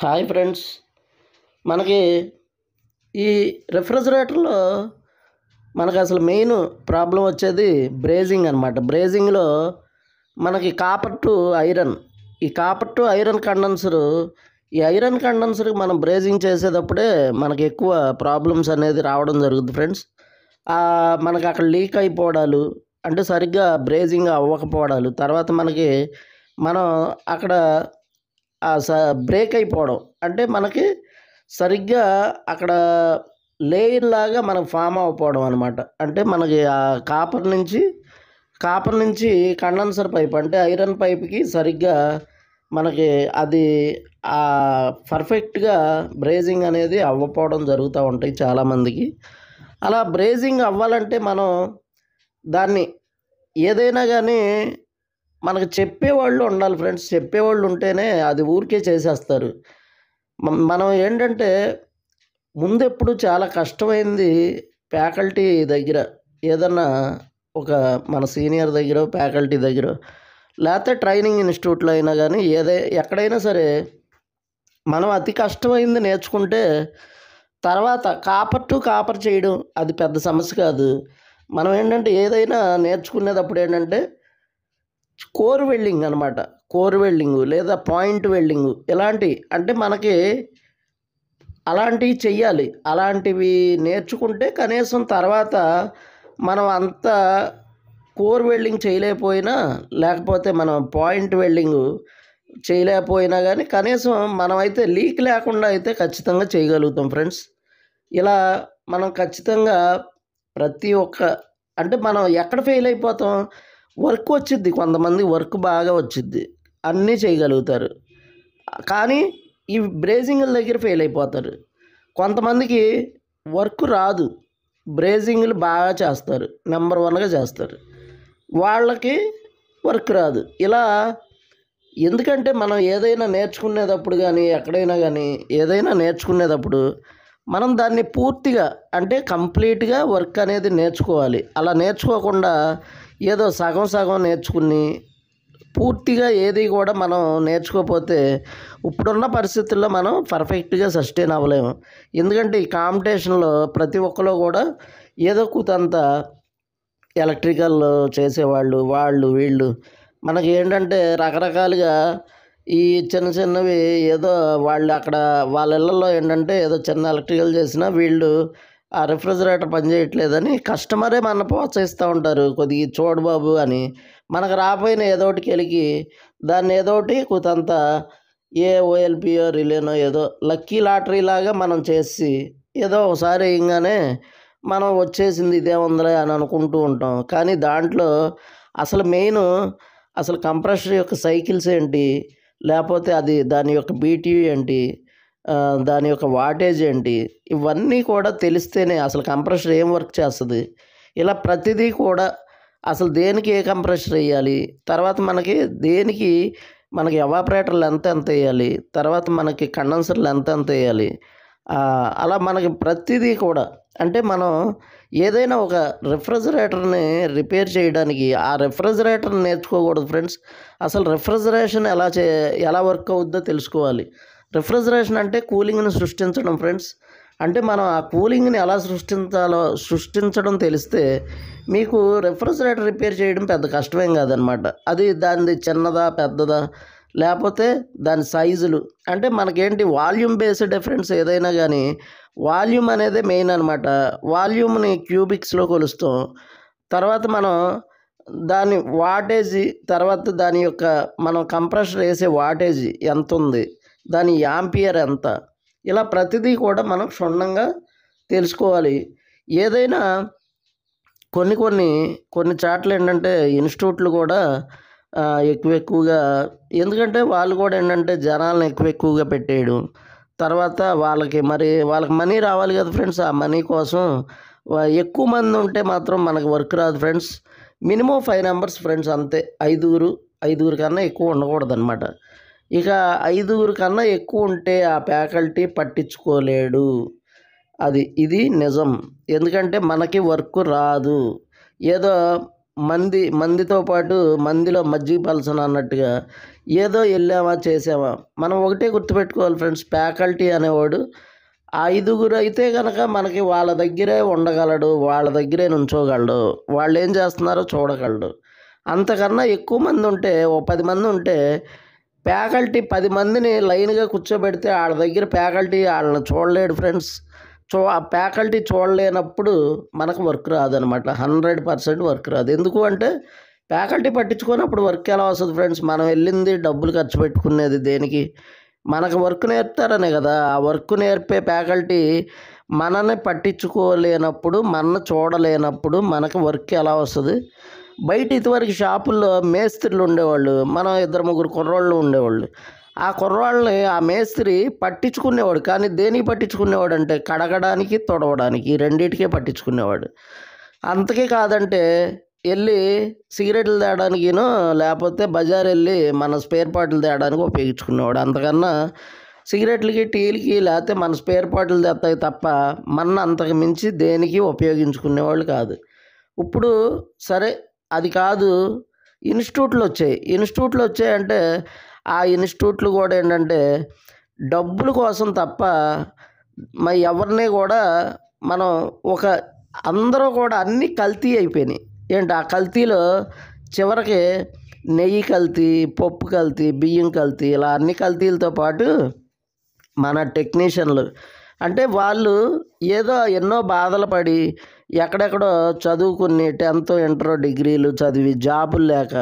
Hi friends. మనకి ఈ రిఫ్రిజిరేటర్లో మనకు అసలు మెయిన్ ప్రాబ్లం వచ్చేది బ్రేజింగ్ అనమాట. బ్రేజింగ్లో మనకి కాపర్ టు ఐరన్, ఈ కాపర్ టు ఐరన్ కండెన్సరు, ఈ ఐరన్ కండెన్సర్కి మనం బ్రేజింగ్ చేసేటప్పుడే మనకి ఎక్కువ ప్రాబ్లమ్స్ అనేది రావడం జరుగుతుంది ఫ్రెండ్స్. మనకి అక్కడ లీక్ అయిపోవడాలు, అంటే సరిగ్గా బ్రేజింగ్ అవ్వకపోవడాలు, తర్వాత మనం అక్కడ బ్రేక్ అయిపోవడం, అంటే మనకి సరిగ్గా అక్కడ లేయర్ లాగా మనకు ఫామ్ అవ్వకపోవడం అనమాట. అంటే మనకి ఆ కాపర్ నుంచి కండెన్సర్ పైప్, అంటే ఐరన్ పైప్కి సరిగ్గా మనకి అది పర్ఫెక్ట్గా బ్రేజింగ్ అనేది అవ్వకపోవడం జరుగుతూ ఉంటాయి చాలామందికి. అలా బ్రేజింగ్ అవ్వాలంటే మనం దాన్ని ఏదైనా కానీ మనకు చెప్పేవాళ్ళు ఉండాలి ఫ్రెండ్స్. చెప్పేవాళ్ళు ఉంటేనే అది ఊరికే చేసేస్తారు. మనం ఏంటంటే ముందెప్పుడు చాలా కష్టమైంది ఫ్యాకల్టీ దగ్గర, ఏదన్నా ఒక మన సీనియర్ దగ్గర, ఫ్యాకల్టీ దగ్గర, లేకపోతే ట్రైనింగ్ ఇన్స్టిట్యూట్లో అయినా కానీ ఎక్కడైనా సరే మనం అతి కష్టమైంది నేర్చుకుంటే తర్వాత కాపర్ టు కాపర్ చేయడం అది పెద్ద సమస్య కాదు. మనం ఏంటంటే ఏదైనా నేర్చుకునేటప్పుడు ఏంటంటే కోర్ వెల్డింగ్ అనమాట. కోర్ వెల్డింగు లేదా పాయింట్ వెల్డింగు ఇలాంటి, అంటే మనకి అలాంటివి చెయ్యాలి. అలాంటివి నేర్చుకుంటే కనీసం తర్వాత మనం అంత కోర్ వెల్డింగ్ చేయలేకపోయినా, లేకపోతే మనం పాయింట్ వెల్డింగు చేయలేకపోయినా కానీ కనీసం మనమైతే లీక్ లేకుండా అయితే ఖచ్చితంగా చేయగలుగుతాం ఫ్రెండ్స్. ఇలా మనం ఖచ్చితంగా ప్రతి ఒక్క, అంటే మనం ఎక్కడ ఫెయిల్ అయిపోతాం, వర్క్ వచ్చిద్ది, కొంతమంది వర్క్ బాగా వచ్చిద్ది, అన్నీ చేయగలుగుతారు, కానీ ఈ బ్రేజింగ్ల దగ్గర ఫెయిల్ అయిపోతారు. కొంతమందికి వర్క్ రాదు, బ్రేజింగ్లు బాగా చేస్తారు, నెంబర్ వన్గా చేస్తారు, వాళ్ళకి వర్క్ రాదు. ఇలా ఎందుకంటే మనం ఏదైనా నేర్చుకునేటప్పుడు కానీ ఎక్కడైనా కానీ ఏదైనా నేర్చుకునేటప్పుడు మనం దాన్ని పూర్తిగా, అంటే కంప్లీట్గా వర్క్ అనేది నేర్చుకోవాలి. అలా నేర్చుకోకుండా ఏదో సగం సగం నేర్చుకుని పూర్తిగా ఏది కూడా మనం నేర్చుకోకపోతే ఇప్పుడున్న పరిస్థితుల్లో మనం పర్ఫెక్ట్గా సస్టైన్ అవ్వలేము. ఎందుకంటే ఈ కాంపిటీషన్లో ప్రతి ఒక్కరు కూడా ఏదో కొంత ఎలక్ట్రికల్ చేసేవాళ్ళు, వాళ్ళు వీళ్ళు మనకి ఏంటంటే రకరకాలుగా ఈ చిన్న చిన్నవి ఏదో వాళ్ళు అక్కడ వాళ్ళ ఇళ్ళల్లో ఏంటంటే ఏదో చిన్న ఎలక్ట్రికల్ చేసినా వీళ్ళు ఆ రిఫ్రిజిరేటర్ పనిచేయట్లేదని కస్టమరే మన ప్రోత్సహిస్తూ ఉంటారు, కొద్దిగా చూడు బాబు అని. మనకు రాపోయిన ఏదో ఒకటి కెలికి దాన్ని ఏదో ఒకటి కొంత ఓఎల్పియో రిలేనో ఏదో లక్కీ లాటరీ లాగా మనం చేసి ఏదో ఒకసారి వేయంగానే మనం వచ్చేసింది ఇదే ఉందిలే అని అనుకుంటూ ఉంటాం. కానీ దాంట్లో అసలు మెయిన్ అసలు కంప్రెషర్ యొక్క సైకిల్స్ ఏంటి, లేకపోతే అది దాని యొక్క బీటీయూ ఏంటి, దాని యొక్క వాటేజ్ ఏంటి, ఇవన్నీ కూడా తెలిస్తేనే అసలు కంప్రెషర్ ఏం వర్క్ చేస్తుంది, ఇలా ప్రతిదీ కూడా అసలు దేనికి ఏ కంప్రెషర్ వేయాలి, తర్వాత మనకి ఎవాపరేటర్లు ఎంత వేయాలి, తర్వాత మనకి కండెన్సర్లు ఎంత వేయాలి, అలా మనకి ప్రతిదీ కూడా, అంటే మనం ఏదైనా ఒక రిఫ్రిజిరేటర్ని రిపేర్ చేయడానికి ఆ రిఫ్రిజిరేటర్ని నేర్చుకోకూడదు ఫ్రెండ్స్. అసలు రిఫ్రిజిరేషన్ ఎలా వర్క్ అవుద్దో తెలుసుకోవాలి. రిఫ్రిజిరేషన్ అంటే కూలింగ్ని సృష్టించడం ఫ్రెండ్స్. అంటే మనం ఆ కూలింగ్ని ఎలా సృష్టించడం తెలిస్తే మీకు రిఫ్రిజిరేటర్ రిపేర్ చేయడం పెద్ద కష్టమేం కాదనమాట. అది దానిది చిన్నదా పెద్దదా, లేకపోతే దాని సైజులు, అంటే మనకేంటి వాల్యూమ్ బేస్డ్ ఫ్రెండ్స్. ఏదైనా కానీ వాల్యూమ్ అనేది మెయిన్ అనమాట. వాల్యూమ్ని క్యూబిక్స్లో కొలుస్తాం. తర్వాత మనం దాని వాటేజీ, తర్వాత దాని యొక్క మనం కంప్రెషర్ వేసే వాటేజీ ఎంత ఉంది, దాని యాంపియర్ ఎంత, ఇలా ప్రతిదీ కూడా మనం క్షుణ్ణంగా తెలుసుకోవాలి. ఏదైనా కొన్ని చాట్ల ఏంటంటే ఇన్స్టిట్యూట్లు కూడా ఎక్కువగా, ఎందుకంటే వాళ్ళు కూడా ఏంటంటే జనాలను ఎక్కువగా పెట్టేయడం, తర్వాత వాళ్ళకి మనీ రావాలి కదా ఫ్రెండ్స్. ఆ మనీ కోసం ఎక్కువ మంది ఉంటే మాత్రం మనకు వర్క్ రాదు ఫ్రెండ్స్. మినిమం 5 మెంబర్స్ ఫ్రెండ్స్, అంతే. ఐదుగురు కన్నా ఎక్కువ ఉండకూడదు అనమాట. ఇక 5 కన్నా ఎక్కువ ఉంటే ఆ ఫ్యాకల్టీ పట్టించుకోలేడు. ఇది నిజం. ఎందుకంటే మనకి వర్క్ రాదు. ఏదో మందితో పాటు మందిలో మజ్జిగ పలసన అన్నట్టుగా ఏదో వెళ్ళామా చేసామా. మనం ఒకటే గుర్తుపెట్టుకోవాలి ఫ్రెండ్స్, ఫ్యాకల్టీ అనేవాడు 5గురు అయితే కనుక మనకి వాళ్ళ దగ్గరే ఉండగలడు, వాళ్ళ దగ్గరే నుంచోగలడు, వాళ్ళు ఏం చేస్తున్నారో చూడగలడు. అంతకన్నా ఎక్కువ మంది ఉంటే, ఓ 10 మంది ఉంటే ఫ్యాకల్టీ 10 మందిని లైన్గా కూర్చోబెడితే వాళ్ళ దగ్గర ఫ్యాకల్టీ వాళ్ళని చూడలేడు ఫ్రెండ్స్. ఆ ఫ్యాకల్టీ చూడలేనప్పుడు మనకు వర్క్ రాదనమాట, 100% వర్క్ రాదు. ఎందుకు అంటే ఫ్యాకల్టీ పట్టించుకున్నప్పుడు వర్క్ ఎలా వస్తుంది ఫ్రెండ్స్? మనం వెళ్ళింది డబ్బులు ఖర్చు పెట్టుకునేది దేనికి? మనకు వర్క్ నేర్పుతారనే కదా. ఆ వర్క్ నేర్పే ఫ్యాకల్టీ మనల్ని పట్టించుకోలేనప్పుడు, మనల్ని చూడలేనప్పుడు మనకు వర్క్ ఎలా వస్తుంది? బయట ఇదివరకు షాపుల్లో మేస్త్రీలు ఉండేవాళ్ళు, మనం 2-3 కుర్రోళ్ళు ఉండేవాళ్ళు. ఆ కుర్రాళ్ళని ఆ మేస్త్రి పట్టించుకునేవాడు. కానీ దేనికి పట్టించుకునేవాడు అంటే కడగడానికి, తుడవడానికి, ఈ రెండింటికే పట్టించుకునేవాడు. అంతకే కాదంటే వెళ్ళి సిగరెట్లు తేడానికినో లేకపోతే బజార్ వెళ్ళి మన స్పేర్ పార్ట్లు తేడానికి ఉపయోగించుకునేవాడు. అంతకన్నా సిగరెట్లకి, టీలకి లేకపోతే మన స్పేర్ పార్ట్లు తెస్తాయి తప్ప మన అంతకు మించి దేనికి ఉపయోగించుకునేవాళ్ళు కాదు. ఇప్పుడు సరే అది కాదు, ఇన్స్టిట్యూట్లు వచ్చాయంటే ఆ ఇన్స్టిట్యూట్లు కూడా ఏంటంటే డబ్బుల కోసం తప్ప మరి ఎవరిని కూడా మనం అందరూ కూడా అన్నీ కల్తీ అయిపోయినాయి. ఆ కల్తీలో చివరికి నెయ్యి కల్తీ, పప్పు కల్తీ, బియ్యం కల్తీ, ఇలా అన్ని కల్తీలతో పాటు మన టెక్నీషియన్లు అంటే వాళ్ళు ఏదో ఎన్నో బాధలు పడి ఎక్కడెక్కడో చదువుకుని 10th, ఇంటర్, డిగ్రీలు చదివి జాబులు లేక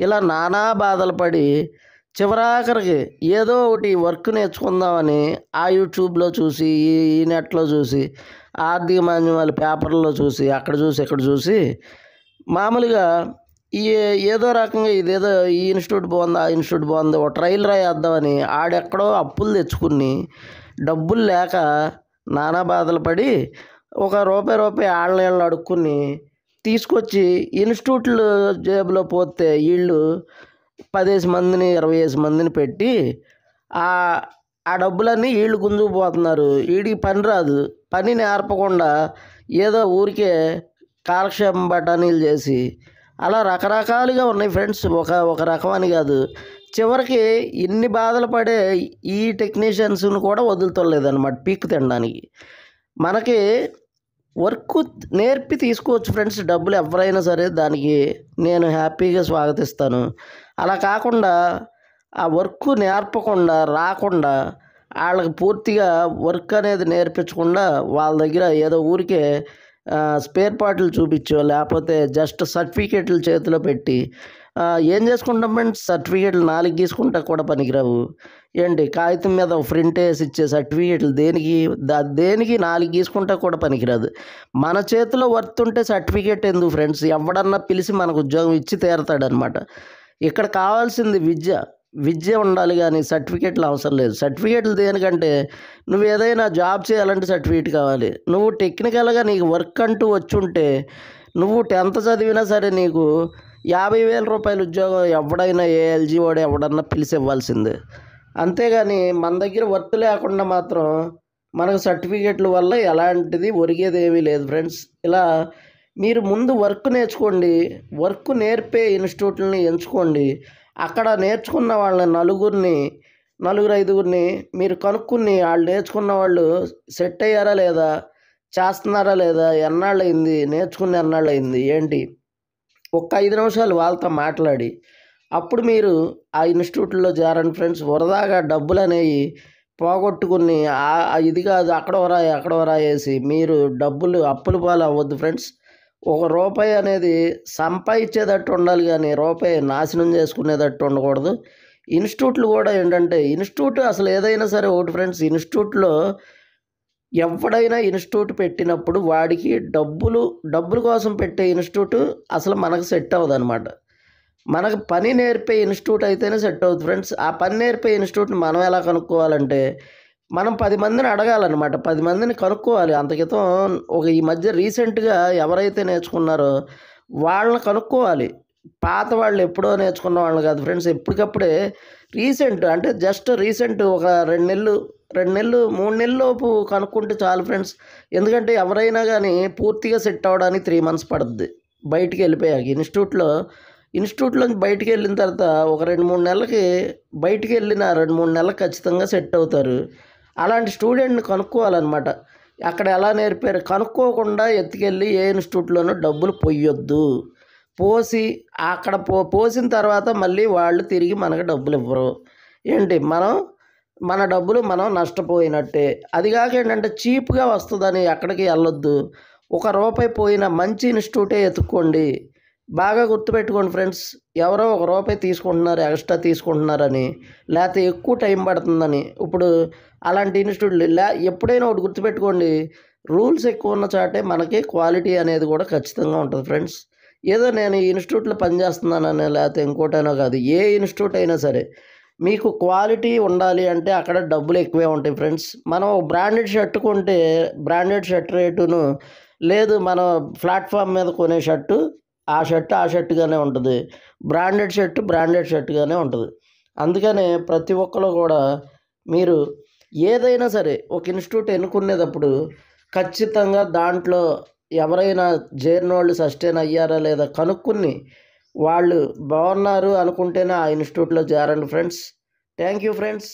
ఇలా నానా బాధలు పడి చివరాఖరికి ఏదో ఒకటి వర్క్ నేర్చుకుందామని ఆ యూట్యూబ్లో చూసి, ఈ నెట్లో చూసి, ఆర్థిక మాన్యమాల పేపర్లో చూసి, అక్కడ చూసి ఇక్కడ చూసి మామూలుగా ఏదో రకంగా ఇదేదో ఈ ఇన్స్టిట్యూట్ బాగుంది, ఆ ఇన్స్టిట్యూట్ బాగుంది, ఒక ట్రైల్ రాయేద్దామని ఆడెక్కడో అప్పులు తెచ్చుకుని డబ్బులు లేక నానా బాధలు పడి ఒక రూపాయి ఆళ్ళ అడుక్కుని తీసుకొచ్చి ఇన్స్టిట్యూట్లు జేబులో పోతే వీళ్ళు 10 మందిని 20 మందిని పెట్టి ఆ డబ్బులన్నీ వీళ్ళు గుంజుకుపోతున్నారు. వీడికి పని రాదు, పని నేర్పకుండా ఏదో ఊరికే కాలక్షేపం బఠానీలు చేసి అలా రకరకాలుగా ఉన్నాయి ఫ్రెండ్స్. ఒక రకమని కాదు, చివరికి ఇన్ని బాధలు పడే ఈ టెక్నీషియన్స్ని కూడా వదులుతలేదన్నమాట పీక్ తినడానికి. మనకి వర్క్ నేర్పి తీసుకోవచ్చు ఫ్రెండ్స్, డబ్బులు ఎవరైనా సరే దానికి నేను హ్యాపీగా స్వాగతిస్తాను. అలా కాకుండా ఆ వర్క్ నేర్పకుండా రాకుండా వాళ్ళకి పూర్తిగా వర్క్ అనేది నేర్పించకుండా వాళ్ళ దగ్గర ఏదో ఊరికే స్పేర్ పార్ట్లు చూపించో లేకపోతే జస్ట్ సర్టిఫికేట్లు చేతిలో పెట్టి ఏం చేసుకుంటాం ఫ్రెండ్స్? సర్టిఫికేట్లు 4 గీసుకుంటా కూడా పనికిరావు. కాగితం మీద ప్రింట్ వేసి ఇచ్చే సర్టిఫికేట్లు దేనికి 4 గీసుకుంటా కూడా పనికిరాదు. మన చేతిలో వర్త్ ఉంటే సర్టిఫికేట్ ఎందుకు ఫ్రెండ్స్? ఎవడన్నా పిలిచి మనకు ఉద్యోగం ఇచ్చి తీరతాడనమాట. ఇక్కడ కావాల్సింది విద్య ఉండాలి, కానీ సర్టిఫికేట్లు అవసరం లేదు. సర్టిఫికేట్లు దేనికంటే నువ్వు ఏదైనా జాబ్ చేయాలంటే సర్టిఫికేట్ కావాలి. నువ్వు టెక్నికల్గా నీకు వర్క్ అంటూ వచ్చుంటే నువ్వు 10th చదివినా సరే నీకు 50,000 రూపాయల ఉద్యోగం ఎవడైనా ఏఎల్జీ వాడు ఎవడన్నా పిలిచి ఇవ్వాల్సిందే. అంతేగాని మన దగ్గర వర్క్ లేకుండా మాత్రం మనకు సర్టిఫికేట్ల వల్ల ఎలాంటిది ఒరిగేది ఏమీ లేదు ఫ్రెండ్స్. ఇలా మీరు ముందు వర్క్ నేర్చుకోండి, వర్క్ నేర్పే ఇన్స్టిట్యూట్లని ఎంచుకోండి. అక్కడ నేర్చుకున్న వాళ్ళని నలుగురు 5గురిని మీరు కనుక్కుని వాళ్ళు నేర్చుకున్న వాళ్ళు సెట్ అయ్యారా లేదా, చేస్తున్నారా లేదా, ఎన్నాళ్ళయింది నేర్చుకుని, ఎన్నాళ్ళయింది ఒక 5 నిమిషాలు వాళ్ళతో మాట్లాడి అప్పుడు మీరు ఆ ఇన్స్టిట్యూట్లో చేరండి ఫ్రెండ్స్. వరదాగా డబ్బులు అనేవి పోగొట్టుకుని ఇది కాదు అక్కడ రాయేసి మీరు డబ్బులు అప్పుల పాలు అవ్వద్దు ఫ్రెండ్స్. రూపాయి అనేది సంపాదించేటట్టు ఉండాలి, కానీ రూపాయి నాశనం చేసుకునేటట్టు ఉండకూడదు. ఇన్స్టిట్యూట్లు కూడా ఏంటంటే ఇన్స్టిట్యూట్ అసలు ఏదైనా సరే ఒకటి ఫ్రెండ్స్, ఇన్స్టిట్యూట్లో ఎవడైనా ఇన్స్టిట్యూట్ పెట్టినప్పుడు వాడికి డబ్బుల కోసం పెట్టే ఇన్స్టిట్యూట్ అసలు మనకు సెట్ అవ్వదు అనమాట. మనకు పని నేర్పే ఇన్స్టిట్యూట్ అయితేనే సెట్ అవుతుంది ఫ్రెండ్స్. ఆ పని నేర్పే ఇన్స్టిట్యూట్ని మనం ఎలా కనుక్కోవాలంటే మనం 10 మందిని అడగాలన్నమాట, 10 మందిని కనుక్కోవాలి. అంతకితం ఈ మధ్య రీసెంట్గా ఎవరైతే నేర్చుకున్నారో వాళ్ళని కనుక్కోవాలి. పాత వాళ్ళు ఎప్పుడో నేర్చుకున్న వాళ్ళు కాదు ఫ్రెండ్స్, ఎప్పటికప్పుడే రీసెంట్ అంటే జస్ట్ రీసెంట్ ఒక 2 నెలలు 3 నెలల లోపు కనుక్కుంటే చాలు ఫ్రెండ్స్. ఎందుకంటే ఎవరైనా కానీ పూర్తిగా సెట్ అవ్వడానికి 3 months పడుతుంది. బయటికి వెళ్ళిపోయాక ఇన్స్టిట్యూట్లోంచి బయటికి వెళ్ళిన తర్వాత ఒక 2-3 నెలలకి బయటికి వెళ్ళిన 2-3 నెలలకు ఖచ్చితంగా సెట్ అవుతారు. అలాంటి స్టూడెంట్ని కనుక్కోవాలన్నమాట. అక్కడ ఎలా నేర్పారు కనుక్కోకుండా ఎత్తుకెళ్ళి ఏ ఇన్స్టిట్యూట్లోనూ డబ్బులు పొయ్యొద్దు. పోసి అక్కడ పోసిన తర్వాత మళ్ళీ వాళ్ళు తిరిగి మనకు డబ్బులు ఇవ్వరు. ఏంటి మన డబ్బులు మనం నష్టపోయినట్టే. అది కాక ఏంటంటే చీప్గా వస్తుందని ఎక్కడికి వెళ్ళొద్దు. ₹1 పోయిన మంచి ఇన్స్టిట్యూటే ఎత్తుక్కోండి. బాగా గుర్తుపెట్టుకోండి ఫ్రెండ్స్, ఎవరో ₹1 తీసుకుంటున్నారు, ఎక్స్ట్రా తీసుకుంటున్నారని, లేకపోతే ఎక్కువ టైం పడుతుందని. ఇప్పుడు అలాంటి ఇన్స్టిట్యూట్లు ఎప్పుడైనా ఒకటి గుర్తుపెట్టుకోండి, రూల్స్ ఎక్కువ ఉన్న చాటే మనకి క్వాలిటీ అనేది కూడా ఖచ్చితంగా ఉంటుంది ఫ్రెండ్స్. ఏదో నేను ఈ ఇన్స్టిట్యూట్లో పనిచేస్తున్నానని లేకపోతే ఇంకోటైనా కాదు, ఏ ఇన్స్టిట్యూట్ అయినా సరే మీకు క్వాలిటీ ఉండాలి అంటే అక్కడ డబ్బులు ఎక్కువే ఉంటాయి ఫ్రెండ్స్. మనం బ్రాండెడ్ షర్ట్ కొంటే బ్రాండెడ్ షర్ట్ రేటును లేదు, మనం ప్లాట్ఫామ్ మీద కొనే షర్టు ఆ షర్టుగానే ఉంటుంది, బ్రాండెడ్ షర్టుగానే ఉంటుంది. అందుకనే ప్రతి ఒక్కరు కూడా మీరు ఏదైనా సరే ఒక ఇన్స్టిట్యూట్ ఎన్నుకునేటప్పుడు ఖచ్చితంగా దాంట్లో ఎవరైనా చేరిన వాళ్ళు సస్టైన్ అయ్యారా లేదా కనుక్కుని వాళ్ళు బాగున్నారు అనుకుంటేనే ఆ ఇన్స్టిట్యూట్లో చేరండి ఫ్రెండ్స్. Thank you friends.